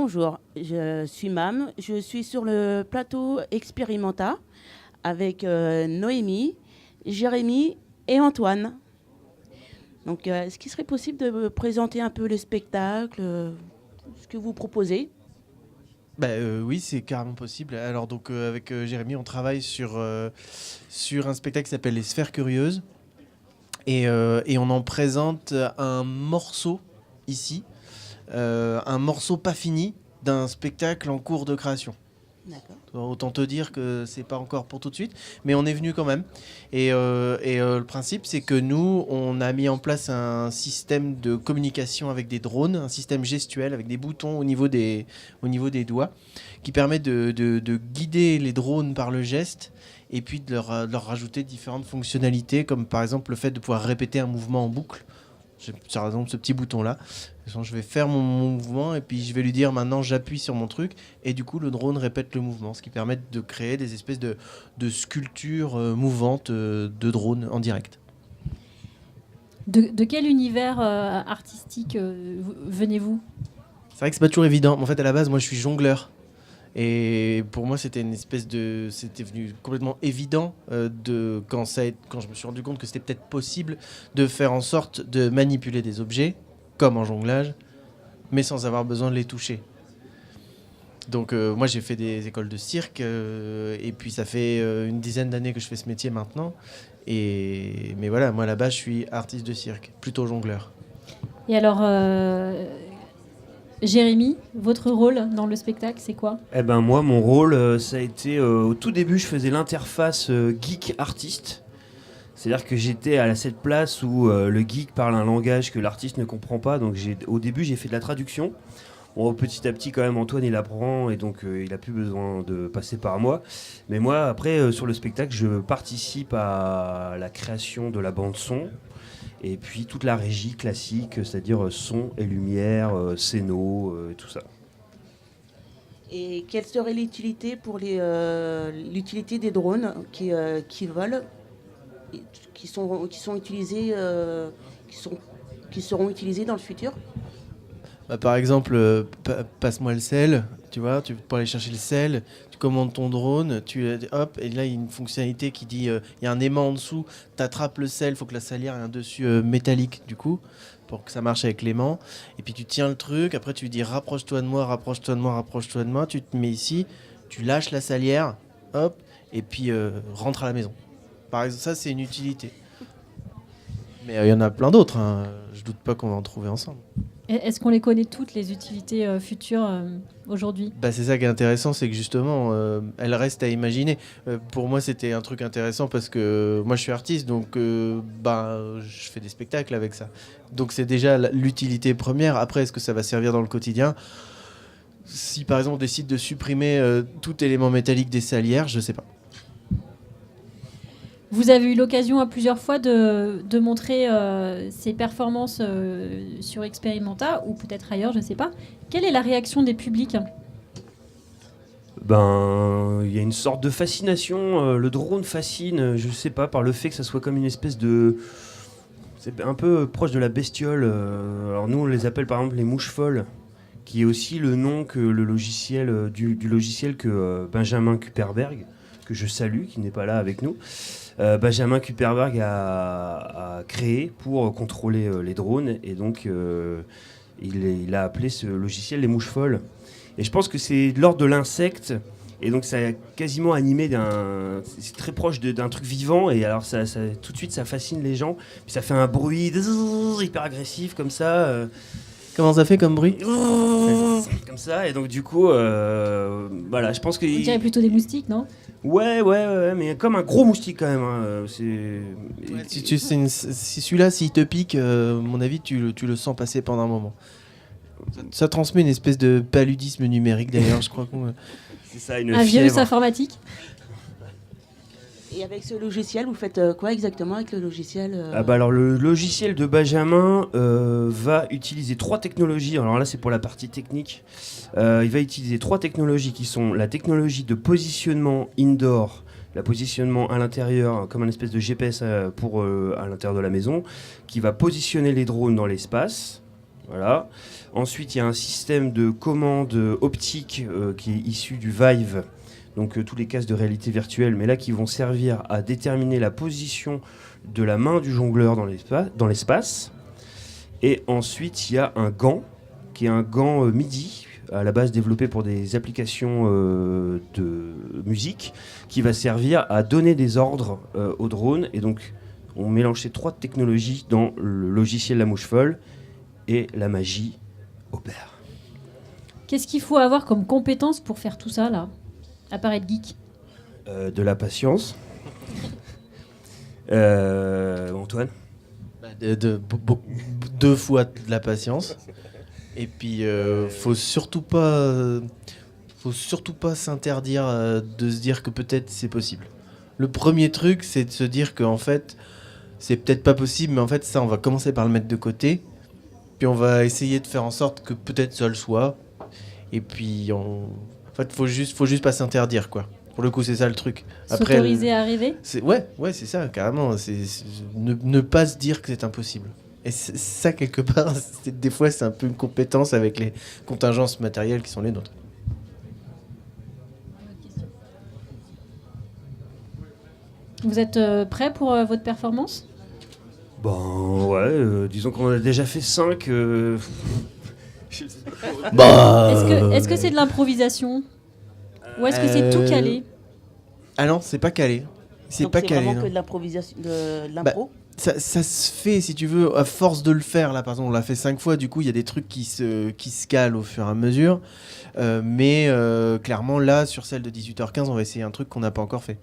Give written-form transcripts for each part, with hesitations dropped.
bonjour, je suis Mam, je suis sur le plateau Expérimenta avec Noémie, Jérémy et Antoine. Donc, est-ce qu'il serait possible de me présenter un peu le spectacle, ce que vous proposez? Oui, c'est carrément possible. Alors donc avec Jérémy, on travaille sur un spectacle qui s'appelle Les Sphères Curieuses et on en présente un morceau ici, un morceau pas fini d'un spectacle en cours de création. D'accord. Autant te dire que c'est pas encore pour tout de suite, mais on est venu quand même. Le principe, c'est que nous, on a mis en place un système de communication avec des drones, un système gestuel avec des boutons au niveau des doigts, qui permet de guider les drones par le geste et puis de leur rajouter différentes fonctionnalités, comme par exemple le fait de pouvoir répéter un mouvement en boucle. Par exemple, ce petit bouton-là. Je vais faire mon mouvement et puis je vais lui dire maintenant j'appuie sur mon truc et du coup le drone répète le mouvement, ce qui permet de créer des espèces de sculptures mouvantes de drones en direct. De quel univers artistique venez-vous ? C'est vrai que c'est pas toujours évident, mais en fait à la base moi je suis jongleur. Et pour moi, c'était venu complètement évident quand je me suis rendu compte que c'était peut-être possible de faire en sorte de manipuler des objets, comme en jonglage, mais sans avoir besoin de les toucher. Donc moi, j'ai fait des écoles de cirque, et puis ça fait une dizaine d'années que je fais ce métier maintenant. Mais voilà, moi là-bas, je suis artiste de cirque, plutôt jongleur. Et alors, Jérémy, votre rôle dans le spectacle, c'est quoi ? Moi, mon rôle, ça a été... au tout début, je faisais l'interface geek-artiste. C'est-à-dire que j'étais à cette place où le geek parle un langage que l'artiste ne comprend pas. Donc au début, j'ai fait de la traduction. Bon, petit à petit, quand même, Antoine, il apprend. Et donc, il n'a plus besoin de passer par moi. Mais moi, après, sur le spectacle, je participe à la création de la bande-son. Et puis toute la régie classique, c'est-à-dire son et lumière, scéno, tout ça. Et quelle serait l'utilité pour l'utilité des drones qui volent, et qui sont utilisés, qui seront utilisés dans le futur? Par exemple, passe-moi le sel, tu vois, pour aller chercher le sel, tu commandes ton drone, hop, et là il y a une fonctionnalité qui dit, il y a un aimant en dessous, tu attrapes le sel, il faut que la salière ait un dessus métallique du coup, pour que ça marche avec l'aimant, et puis tu tiens le truc, après tu lui dis rapproche-toi de moi, rapproche-toi de moi, rapproche-toi de moi, tu te mets ici, tu lâches la salière, hop, et puis rentre à la maison. Par exemple, ça c'est une utilité. Mais il y en a plein d'autres, hein. Je doute pas qu'on va en trouver ensemble. Est-ce qu'on les connaît toutes, les utilités futures aujourd'hui ? C'est ça qui est intéressant, c'est que justement, elles restent à imaginer. Pour moi, c'était un truc intéressant parce que moi, je suis artiste, donc je fais des spectacles avec ça. Donc c'est déjà l'utilité première. Après, est-ce que ça va servir dans le quotidien ? Si par exemple on décide de supprimer tout élément métallique des salières, je sais pas. Vous avez eu l'occasion à plusieurs fois de montrer ces performances sur Expérimenta ou peut-être ailleurs, je ne sais pas. Quelle est la réaction des publics ? Il y a une sorte de fascination. Le drone fascine, je ne sais pas, par le fait que ça soit comme une espèce de... C'est un peu proche de la bestiole. Alors nous, on les appelle par exemple les mouches folles, qui est aussi le nom que le logiciel du logiciel que Benjamin Kuperberg, que je salue, qui n'est pas là avec nous. Benjamin Kuperberg a créé pour contrôler les drones et donc il a appelé ce logiciel les mouches folles. Et je pense que c'est de l'ordre de l'insecte et donc ça a quasiment animé c'est très proche d'un truc vivant et alors ça, tout de suite ça fascine les gens. Puis ça fait un bruit hyper agressif comme ça. Comment ça fait comme bruit ? Comme ça et donc du coup voilà, je pense que... On dirait plutôt des moustiques, non ? Ouais, mais comme un gros moustique quand même. Hein. Si celui-là, s'il te pique, à mon avis, tu le sens passer pendant un moment. Ça transmet une espèce de paludisme numérique d'ailleurs, je crois qu'on... C'est ça, un virus informatique. Et avec ce logiciel, vous faites quoi exactement avec le logiciel Alors le logiciel de Benjamin va utiliser 3 technologies. Alors là, c'est pour la partie technique. Il va utiliser 3 technologies qui sont la technologie de positionnement indoor, la positionnement à l'intérieur, comme un espèce de GPS à l'intérieur de la maison, qui va positionner les drones dans l'espace. Voilà. Ensuite, il y a un système de commande optique qui est issu du Vive, donc tous les casques de réalité virtuelle, mais là qui vont servir à déterminer la position de la main du jongleur dans l'espace. Et ensuite, il y a un gant, qui est un gant MIDI, à la base développé pour des applications de musique, qui va servir à donner des ordres au drone. Et donc, on mélange ces 3 technologies dans le logiciel La Mouche Folle, et la magie opère. Qu'est-ce qu'il faut avoir comme compétence pour faire tout ça, là, à part être geek? De la patience. Antoine? Deux fois de la patience. Et puis, faut surtout pas s'interdire de se dire que peut-être c'est possible. Le premier truc, c'est de se dire qu'en fait, c'est peut-être pas possible, mais en fait, ça, on va commencer par le mettre de côté. Puis on va essayer de faire en sorte que peut-être ça le soit. Et puis, en fait, faut juste pas s'interdire, quoi. Pour le coup, c'est ça le truc. S'autoriser à rêver? Ouais, c'est ça, carrément. Ne pas se dire que c'est impossible. Et ça, quelque part, des fois, c'est un peu une compétence avec les contingences matérielles qui sont les nôtres. Vous êtes prêt pour votre performance? Bon, ouais, disons qu'on a déjà fait 5. Est-ce que c'est de l'improvisation? Ou est-ce que c'est tout calé? Ah non, c'est pas calé. Donc Pas c'est calé. vraiment Non. que de l'improvisation, de l'impro. Ça se fait, si tu veux, à force de le faire. Là, par exemple, on l'a fait 5 fois. Du coup, il y a des trucs qui se calent au fur et à mesure. Mais clairement, là, sur celle de 18h15, on va essayer un truc qu'on n'a pas encore fait.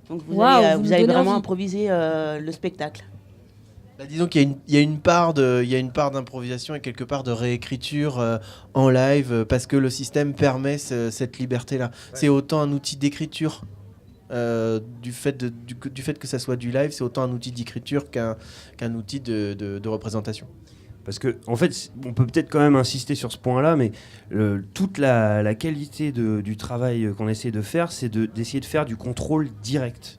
Donc vous Waouh, allez, vous vous me allez donnez vraiment envie. improviser le spectacle. Bah, disons qu'il y a une part d'improvisation et quelque part de réécriture en live parce que le système permet cette liberté-là. Ouais. C'est autant un outil d'écriture du fait que ça soit du live, c'est autant un outil d'écriture qu'un outil de représentation. Parce que, en fait, on peut peut-être quand même insister sur ce point-là, mais toute la qualité du travail qu'on essaie de faire, c'est d'essayer de faire du contrôle direct.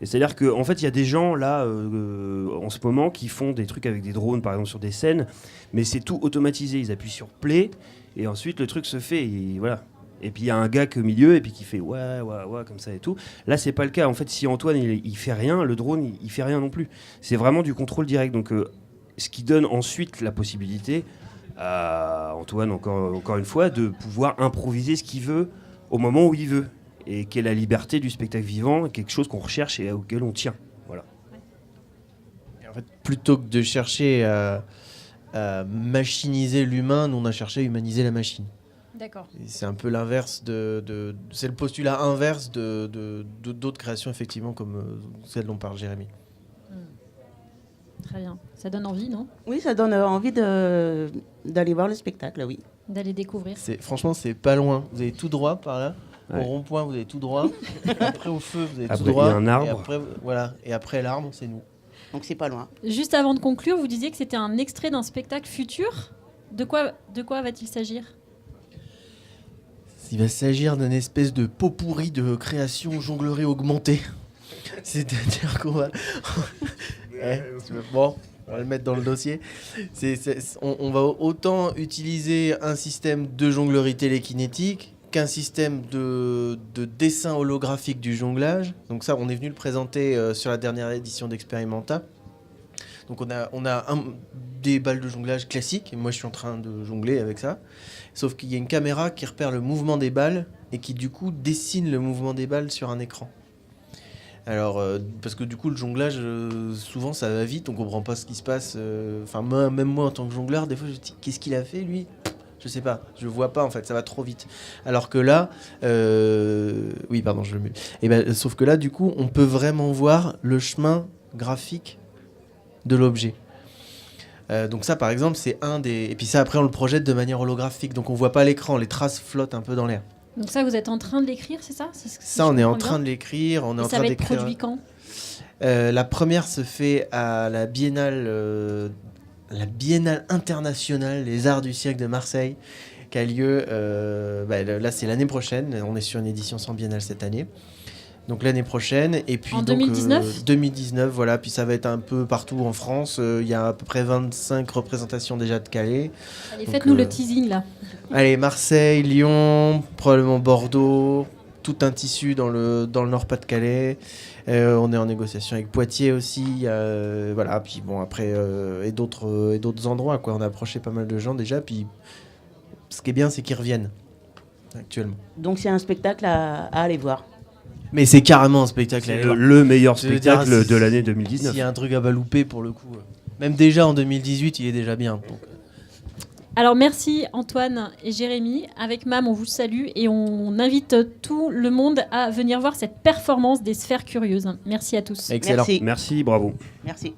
Et c'est-à-dire qu'en fait, il y a des gens là, en ce moment, qui font des trucs avec des drones, par exemple, sur des scènes, mais c'est tout automatisé. Ils appuient sur play, et ensuite le truc se fait, et voilà. Et puis il y a un gars au milieu, et puis qui fait ouais, comme ça et tout. Là, c'est pas le cas. En fait, si Antoine, il fait rien, le drone, il fait rien non plus. C'est vraiment du contrôle direct. Donc, ce qui donne ensuite la possibilité à Antoine, encore une fois, de pouvoir improviser ce qu'il veut au moment où il veut. Et qui est la liberté du spectacle vivant, quelque chose qu'on recherche et auquel on tient. Voilà. Et en fait, plutôt que de chercher à machiniser l'humain, nous on a cherché à humaniser la machine. D'accord. Et c'est un peu l'inverse c'est le postulat inverse d'autres créations effectivement comme celle dont parle Jérémy. Très bien. Ça donne envie, non? Oui, ça donne envie d'aller voir le spectacle, oui. D'aller découvrir. Franchement, c'est pas loin. Vous allez tout droit par là. Ouais. Au rond-point, vous allez tout droit. Après, au feu, vous allez Après, tout droit. il y a un arbre. Et après, voilà. Et après, l'arbre, c'est nous. Donc c'est pas loin. Juste avant de conclure, vous disiez que c'était un extrait d'un spectacle futur. De quoi va-t-il s'agir? Il va s'agir d'une espèce de pot pourri de création jonglerie augmentée. C'est-à-dire qu'on va... Bon, on va le mettre dans le dossier. On va autant utiliser un système de jonglerie télékinétique qu'un système de dessin holographique du jonglage. Donc ça, on est venu le présenter sur la dernière édition d'Experimenta. Donc on a des balles de jonglage classiques, et moi je suis en train de jongler avec ça. Sauf qu'il y a une caméra qui repère le mouvement des balles et qui du coup dessine le mouvement des balles sur un écran. Alors, parce que du coup le jonglage, souvent ça va vite, on comprend pas ce qui se passe. Enfin, même moi en tant que jongleur, des fois je me dis qu'est-ce qu'il a fait lui ? Je sais pas, je vois pas en fait, ça va trop vite. Alors que là, oui pardon, je le mets. Et ben, sauf que là du coup on peut vraiment voir le chemin graphique de l'objet. Donc ça par exemple c'est un des... Et puis ça après on le projette de manière holographique, donc on voit pas l'écran, les traces flottent un peu dans l'air. Donc ça, vous êtes en train de l'écrire, c'est ça? Ça on est en train de l'écrire, on est en train d'écrire. Ça va être produit quand? La première se fait à la Biennale internationale des arts du siècle de Marseille, qui a lieu, là c'est l'année prochaine, on est sur une édition sans biennale cette année. Donc l'année prochaine. Et puis En donc, 2019 2019, voilà. Puis ça va être un peu partout en France. Il y a à peu près 25 représentations déjà de Calais. Allez, Donc, faites-nous le teasing là. Allez, Marseille, Lyon, probablement Bordeaux, tout un tissu dans le Nord-Pas-de-Calais. On est en négociation avec Poitiers aussi. Voilà, puis bon, après, et d'autres endroits, quoi. On a approché pas mal de gens déjà. Puis ce qui est bien, c'est qu'ils reviennent actuellement. Donc c'est un spectacle à aller voir. Mais c'est carrément un spectacle. à C'est aller voir. le meilleur Je veux dire, spectacle si- de l'année 2019. S'il y a un truc à pas louper, pour le coup. Même déjà en 2018, il est déjà bien. Donc, Alors merci Antoine et Jérémy. Avec MAM, on vous salue et on invite tout le monde à venir voir cette performance des Sphères Curieuses. Merci à tous. excellent. Merci. Merci, bravo. Merci.